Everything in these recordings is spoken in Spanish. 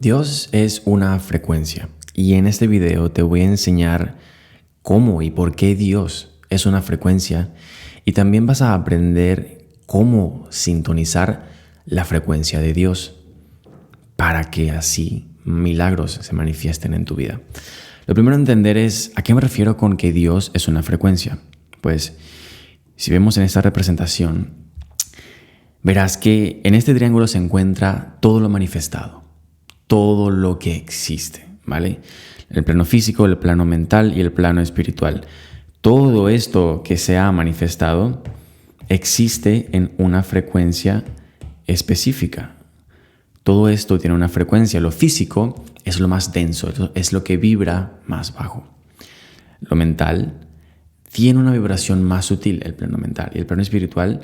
Dios es una frecuencia y en este video te voy a enseñar cómo y por qué Dios es una frecuencia y también vas a aprender cómo sintonizar la frecuencia de Dios para que así milagros se manifiesten en tu vida. Lo primero a entender es ¿a qué me refiero con que Dios es una frecuencia? Pues si vemos en esta representación, verás que en este triángulo se encuentra todo lo manifestado. Todo lo que existe, ¿vale? El plano físico, el plano mental y el plano espiritual. Todo esto que se ha manifestado existe en una frecuencia específica. Todo esto tiene una frecuencia. Lo físico es lo más denso, es lo que vibra más bajo. Lo mental tiene una vibración más sutil, el plano mental, y el plano espiritual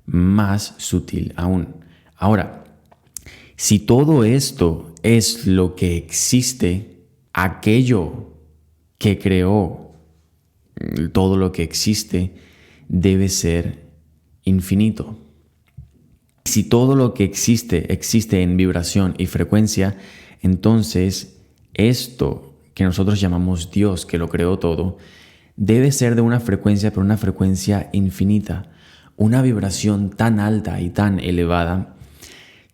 más sutil aún. Ahora, si todo esto es lo que existe, aquello que creó todo lo que existe debe ser infinito. Si todo lo que existe en vibración y frecuencia, entonces esto que nosotros llamamos Dios, que lo creó todo, debe ser de una frecuencia, pero una frecuencia infinita, una vibración tan alta y tan elevada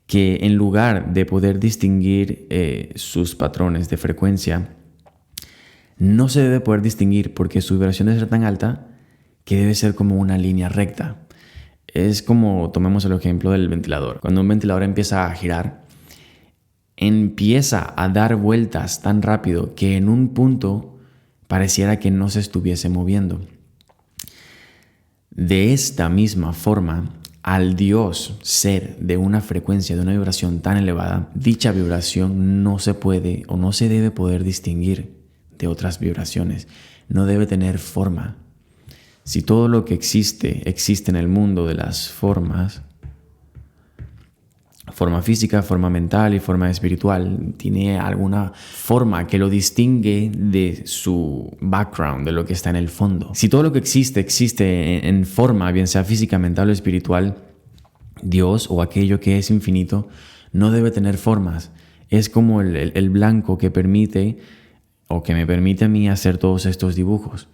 que en lugar de poder distinguir sus patrones de frecuencia, no se debe poder distinguir porque su vibración debe ser tan alta que debe ser como una línea recta. Es como, tomemos el ejemplo del ventilador. Cuando un ventilador empieza a girar, empieza a dar vueltas tan rápido que en un punto pareciera que no se estuviese moviendo. De esta misma forma, al Dios ser de una frecuencia, de una vibración tan elevada, dicha vibración no se puede o no se debe poder distinguir de otras vibraciones. No debe tener forma. Si todo lo que existe en el mundo de las formas, forma física, forma mental y forma espiritual, tiene alguna forma que lo distingue de su background, de lo que está en el fondo. Si todo lo que existe en forma, bien sea física, mental o espiritual, Dios o aquello que es infinito no debe tener formas. Es como el blanco que permite o que me permite a mí hacer todos estos dibujos.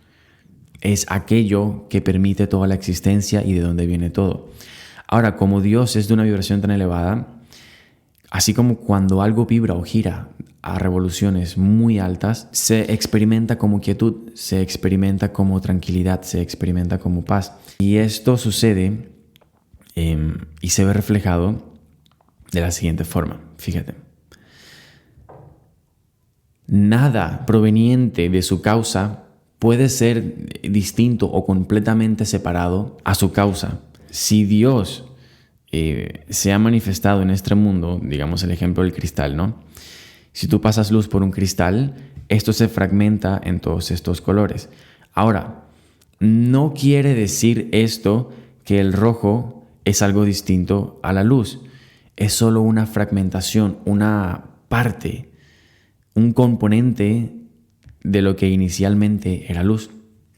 Es aquello que permite toda la existencia y de dónde viene todo. Ahora, como Dios es de una vibración tan elevada, así como cuando algo vibra o gira a revoluciones muy altas, se experimenta como quietud, se experimenta como tranquilidad, se experimenta como paz. Y esto sucede y se ve reflejado de la siguiente forma. Fíjate. Nada proveniente de su causa puede ser distinto o completamente separado a su causa. Si Dios se ha manifestado en este mundo, digamos el ejemplo del cristal, ¿no? Si tú pasas luz por un cristal, esto se fragmenta en todos estos colores. Ahora, no quiere decir esto que el rojo es algo distinto a la luz. Es solo una fragmentación, una parte, un componente de lo que inicialmente era luz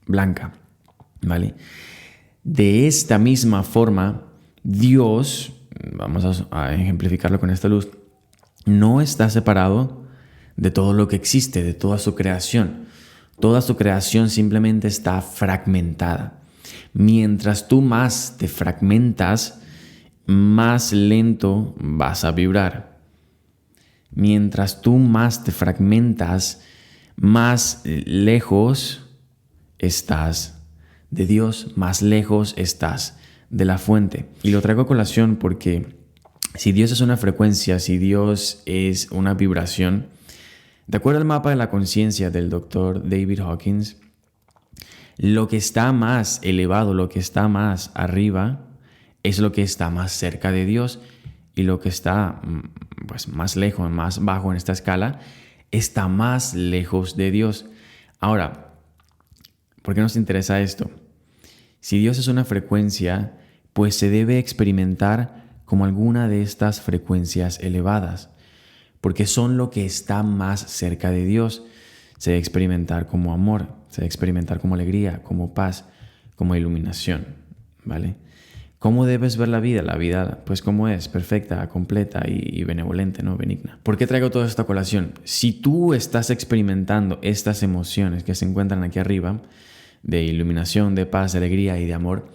blanca, ¿vale? De esta misma forma, Dios, vamos a ejemplificarlo con esta luz, no está separado de todo lo que existe, de toda su creación. Toda su creación simplemente está fragmentada. Mientras tú más te fragmentas, más lento vas a vibrar. Mientras tú más te fragmentas, más lejos estás de Dios, más lejos estás de la fuente. Y lo traigo a colación porque si Dios es una frecuencia, si Dios es una vibración, de acuerdo al mapa de la conciencia del doctor David Hawkins, lo que está más elevado, lo que está más arriba, es lo que está más cerca de Dios, y lo que está pues, más lejos, más bajo en esta escala, está más lejos de Dios. Ahora, ¿por qué nos interesa esto? Si Dios es una frecuencia, pues se debe experimentar como alguna de estas frecuencias elevadas, porque son lo que está más cerca de Dios. Se debe experimentar como amor, se debe experimentar como alegría, como paz, como iluminación, ¿vale? ¿Cómo debes ver la vida? La vida, pues como es, perfecta, completa y benevolente, ¿no? Benigna. ¿Por qué traigo toda esta colación? Si tú estás experimentando estas emociones que se encuentran aquí arriba, de iluminación, de paz, de alegría y de amor,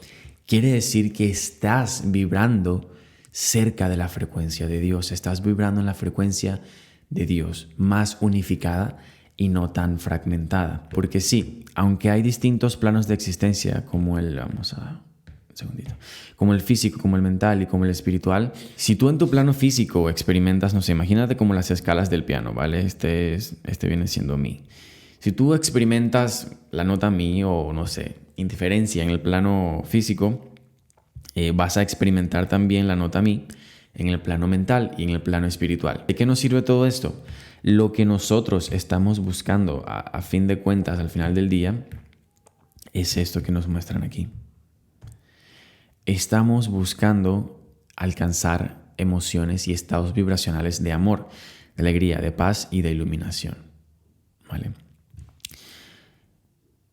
quiere decir que estás vibrando cerca de la frecuencia de Dios. Estás vibrando en la frecuencia de Dios, más unificada y no tan fragmentada. Porque sí, aunque hay distintos planos de existencia, como como el físico, como el mental y como el espiritual, si tú en tu plano físico experimentas, no sé, imagínate como las escalas del piano, ¿vale? Este viene siendo mi. Si tú experimentas la nota mi o, no sé, indiferencia en el plano físico, vas a experimentar también la nota mi en el plano mental y en el plano espiritual. ¿De qué nos sirve todo esto? Lo que nosotros estamos buscando a fin de cuentas, al final del día, es esto que nos muestran aquí. Estamos buscando alcanzar emociones y estados vibracionales de amor, de alegría, de paz y de iluminación. ¿Vale?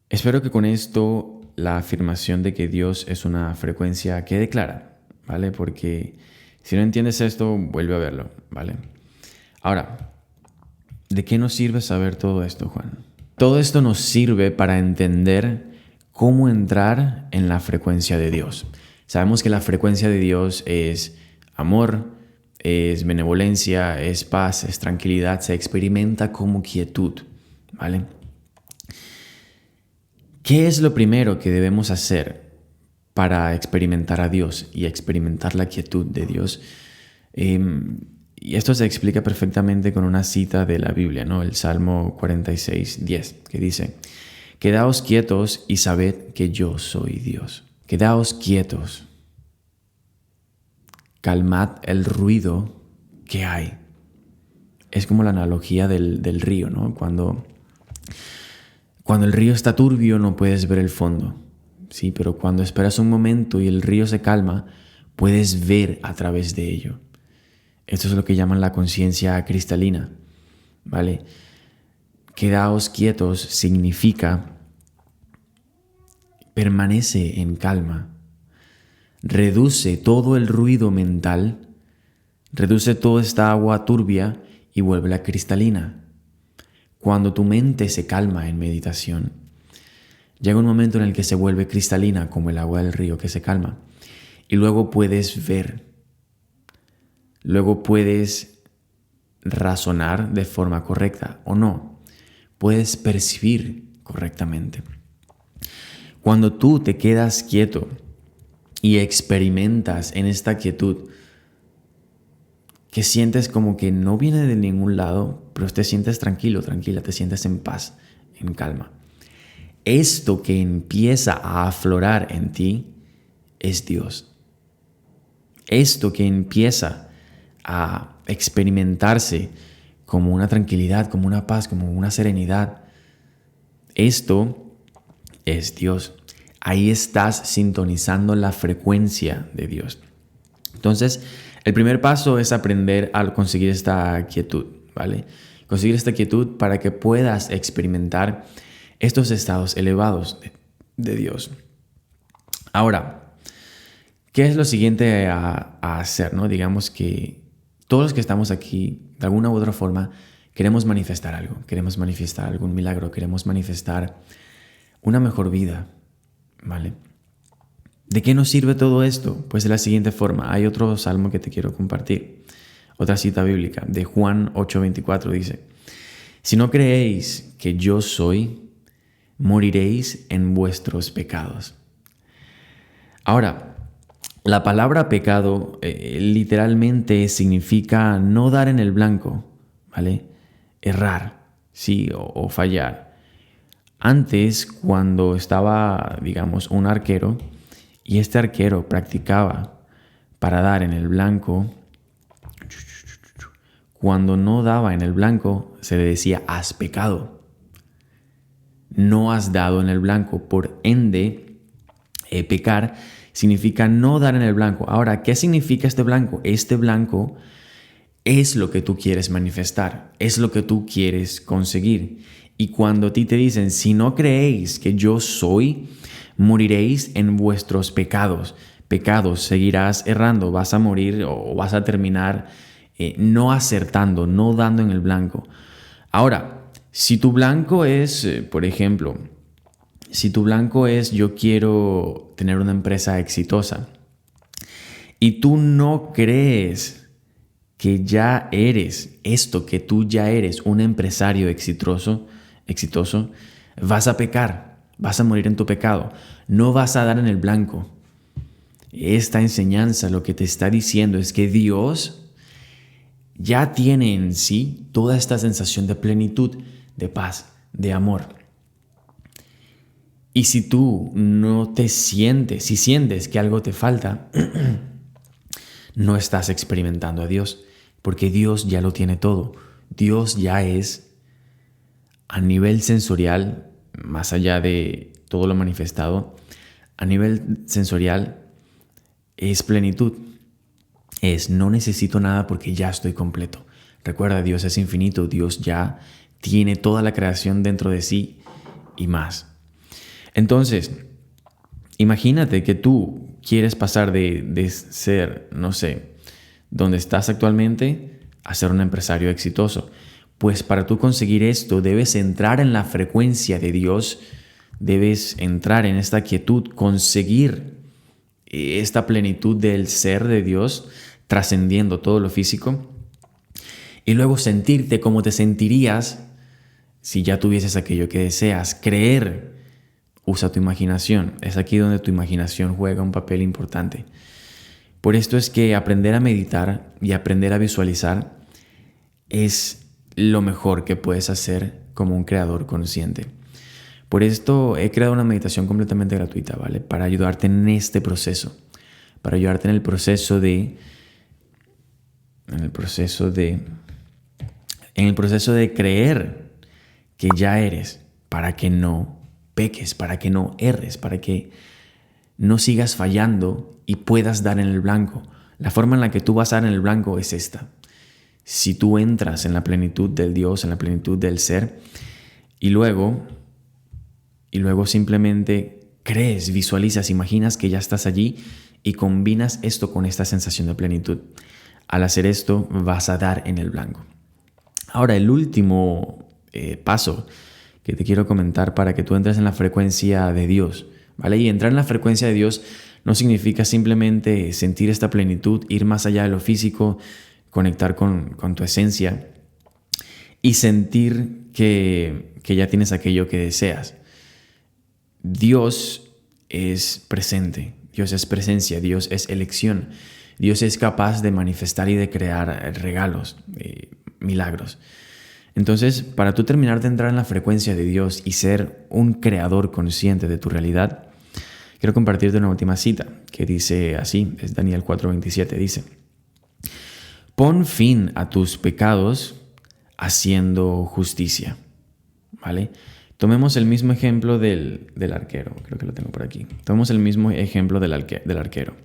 Espero que con esto la afirmación de que Dios es una frecuencia quede clara, ¿vale? Porque si no entiendes esto, vuelve a verlo, ¿vale? Ahora, ¿de qué nos sirve saber todo esto, Juan? Todo esto nos sirve para entender cómo entrar en la frecuencia de Dios. Sabemos que la frecuencia de Dios es amor, es benevolencia, es paz, es tranquilidad, se experimenta como quietud, ¿vale? ¿Qué es lo primero que debemos hacer para experimentar a Dios y experimentar la quietud de Dios? Y esto se explica perfectamente con una cita de la Biblia, ¿no? El Salmo 46:10, que dice: quedaos quietos y sabed que yo soy Dios. Quedaos quietos. Calmad el ruido que hay. Es como la analogía del río, ¿no? Cuando el río está turbio no puedes ver el fondo, ¿sí? Pero cuando esperas un momento y el río se calma, puedes ver a través de ello. Esto es lo que llaman la conciencia cristalina, ¿vale? Quedaos quietos significa permanece en calma, reduce todo el ruido mental, reduce toda esta agua turbia y vuélvela cristalina. Cuando tu mente se calma en meditación, llega un momento en el que se vuelve cristalina como el agua del río que se calma. Y luego puedes ver, luego puedes razonar de forma correcta o no. Puedes percibir correctamente. Cuando tú te quedas quieto y experimentas en esta quietud, que sientes como que no viene de ningún lado, pero te sientes tranquilo, tranquila, te sientes en paz, en calma. Esto que empieza a aflorar en ti es Dios. Esto que empieza a experimentarse como una tranquilidad, como una paz, como una serenidad, esto es Dios. Ahí estás sintonizando la frecuencia de Dios. Entonces, el primer paso es aprender a conseguir esta quietud, ¿vale? Conseguir esta quietud para que puedas experimentar estos estados elevados de Dios. Ahora, ¿qué es lo siguiente a hacer, no? Digamos que todos los que estamos aquí, de alguna u otra forma, queremos manifestar algo. Queremos manifestar algún milagro. Queremos manifestar una mejor vida, ¿vale? ¿De qué nos sirve todo esto? Pues de la siguiente forma. Hay otro salmo que te quiero compartir. Otra cita bíblica de Juan 8:24 dice: si no creéis que yo soy, moriréis en vuestros pecados. Ahora, la palabra pecado literalmente significa no dar en el blanco, ¿vale? Errar, sí, o fallar. Antes, cuando estaba, digamos, un arquero, y este arquero practicaba para dar en el blanco, cuando no daba en el blanco, se le decía: has pecado. No has dado en el blanco. Por ende, pecar significa no dar en el blanco. Ahora, ¿qué significa este blanco? Este blanco es lo que tú quieres manifestar, es lo que tú quieres conseguir. Y cuando a ti te dicen: si no creéis que yo soy, moriréis en vuestros pecados. pecados seguirás errando, vas a morir o vas a terminar no acertando, no dando en el blanco. Ahora, si tu blanco es, por ejemplo, si tu blanco es yo quiero tener una empresa exitosa y tú no crees que ya eres esto, que tú ya eres un empresario exitoso, vas a pecar, vas a morir en tu pecado, no vas a dar en el blanco. Esta enseñanza lo que te está diciendo es que Dios ya tiene en sí toda esta sensación de plenitud, de paz, de amor. Y si tú no te sientes, si sientes que algo te falta, no estás experimentando a Dios, porque Dios ya lo tiene todo. Dios ya es, a nivel sensorial, más allá de todo lo manifestado, a nivel sensorial es plenitud. No necesito nada porque ya estoy completo. Recuerda, Dios es infinito, Dios ya tiene toda la creación dentro de sí y más. Entonces, imagínate que tú quieres pasar de ser, no sé, donde estás actualmente, a ser un empresario exitoso. Pues para tú conseguir esto, debes entrar en la frecuencia de Dios, debes entrar en esta quietud, conseguir esta plenitud del ser de Dios, trascendiendo todo lo físico, y luego sentirte como te sentirías si ya tuvieses aquello que deseas. Creer. Usa tu imaginación. Es aquí donde tu imaginación juega un papel importante. Por esto es que aprender a meditar y aprender a visualizar es lo mejor que puedes hacer como un creador consciente. Por esto he creado una meditación completamente gratuita, ¿vale? Para ayudarte en este proceso. Para ayudarte en el proceso de creer que ya eres, para que no peques, para que no erres, para que no sigas fallando y puedas dar en el blanco. La forma en la que tú vas a dar en el blanco es esta. Si tú entras en la plenitud del Dios, en la plenitud del ser, y luego simplemente crees, visualizas, imaginas que ya estás allí y combinas esto con esta sensación de plenitud. Al hacer esto vas a dar en el blanco. Ahora, el último paso que te quiero comentar para que tú entres en la frecuencia de Dios, ¿vale? Y entrar en la frecuencia de Dios no significa simplemente sentir esta plenitud, ir más allá de lo físico, conectar con tu esencia y sentir que ya tienes aquello que deseas. Dios es presente, Dios es presencia, Dios es elección, Dios es capaz de manifestar y de crear regalos, milagros. Entonces, para tú terminar de entrar en la frecuencia de Dios y ser un creador consciente de tu realidad, quiero compartirte una última cita que dice así, es Daniel 4:27, dice: pon fin a tus pecados haciendo justicia, ¿vale? Tomemos el mismo ejemplo del arquero, creo que lo tengo por aquí. Tomemos el mismo ejemplo del arquero.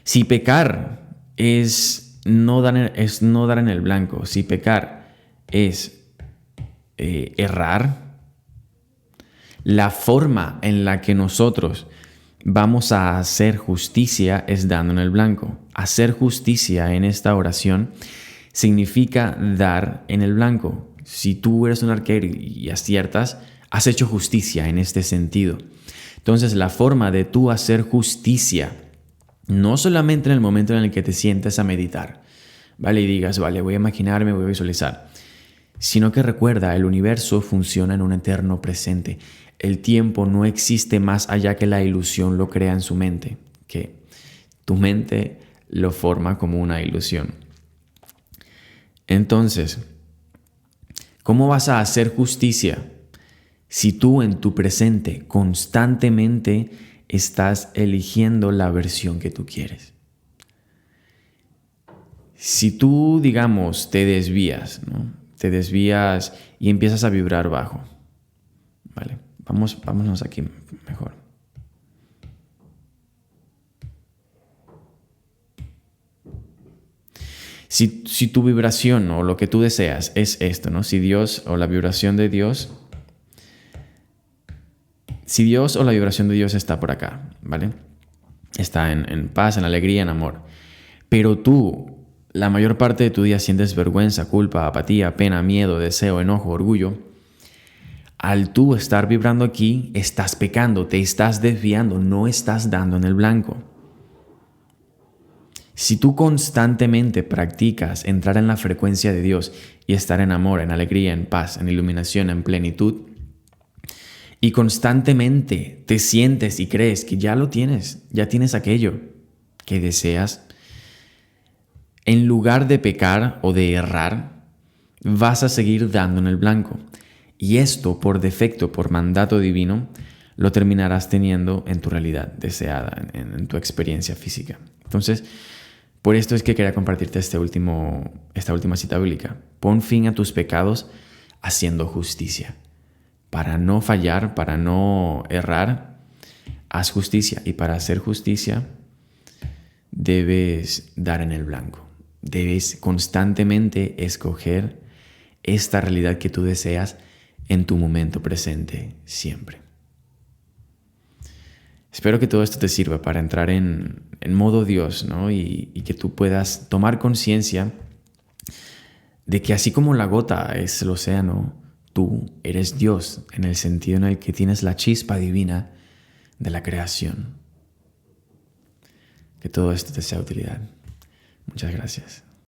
Si pecar es no dar en el blanco, si pecar es errar, la forma en la que nosotros vamos a hacer justicia es dando en el blanco. Hacer justicia en esta oración significa dar en el blanco. Si tú eres un arquero y aciertas, has hecho justicia en este sentido. Entonces, la forma de tú hacer justicia, no solamente en el momento en el que te sientes a meditar, ¿vale? Y digas, vale, voy a imaginarme, voy a visualizar, sino que recuerda, el universo funciona en un eterno presente. El tiempo no existe más allá que la ilusión lo crea en su mente, que tu mente lo forma como una ilusión. Entonces, ¿cómo vas a hacer justicia si tú en tu presente constantemente estás eligiendo la versión que tú quieres? Si tú, digamos, te desvías, ¿no? Te desvías y empiezas a vibrar bajo, ¿vale? Vámonos aquí mejor. Si tu vibración o lo que tú deseas es esto, ¿no? Si Dios o la vibración de Dios, si Dios o la vibración de Dios está por acá, ¿vale? está en paz, en alegría, en amor. Pero tú, la mayor parte de tu día sientes vergüenza, culpa, apatía, pena, miedo, deseo, enojo, orgullo. Al tú estar vibrando aquí, estás pecando, te estás desviando, no estás dando en el blanco. Si tú constantemente practicas entrar en la frecuencia de Dios y estar en amor, en alegría, en paz, en iluminación, en plenitud, y constantemente te sientes y crees que ya lo tienes, ya tienes aquello que deseas, en lugar de pecar o de errar, vas a seguir dando en el blanco. Y esto, por defecto, por mandato divino, lo terminarás teniendo en tu realidad deseada, en tu experiencia física. Entonces, por esto es que quería compartirte esta última cita bíblica. Pon fin a tus pecados haciendo justicia. Para no fallar, para no errar, haz justicia. Y para hacer justicia, debes dar en el blanco. Debes constantemente escoger esta realidad que tú deseas en tu momento presente siempre. Espero que todo esto te sirva para entrar en modo Dios, ¿no? Y que tú puedas tomar conciencia de que así como la gota es el océano, tú eres Dios en el sentido en el que tienes la chispa divina de la creación. Que todo esto te sea de utilidad. Muchas gracias.